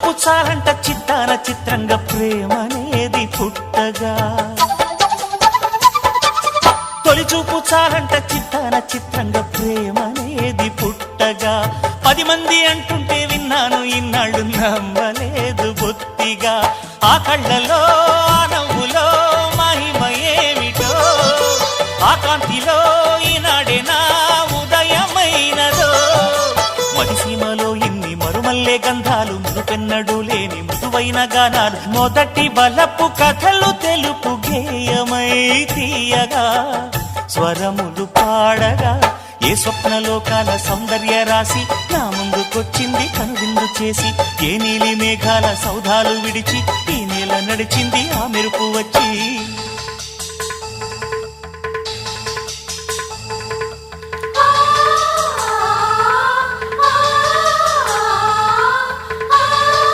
చూపు చాలంట చిత్తాన చిత్రంగా ప్రేమనేది పుట్టగా తొలి చూపు చాలంట చిత్తాన చిత్రంగా ప్రేమనేది పుట్టగా 10 మంది అంటుంటే విన్నాను ఇన్నాళ్ళు నమ్మలేదు బొత్తిగా ఆ కళ్ళలో ఆ నవ్వులో మహిమ ఏమిటో ఆ కాంతిలో ఈనాడే నా ఉదయమైనదో మదిసీమలో ఇన్ని మరుమల్లే గంధాలు మురుపెన్నడు లేని మృదువైన గానాలు మొదటి బలపు కథలు తెలుపు గేయమై తీయగా స్వరములు పాడగా ఏ స్వప్నలోకాల సౌందర్య రాశి నా ముందుకొచ్చింది కనువిందు చేసి ఏ నీలి మేఘాల సౌధాలు విడిచి ఈ నేల నడిచింది ఆ మెరుపు వచ్చి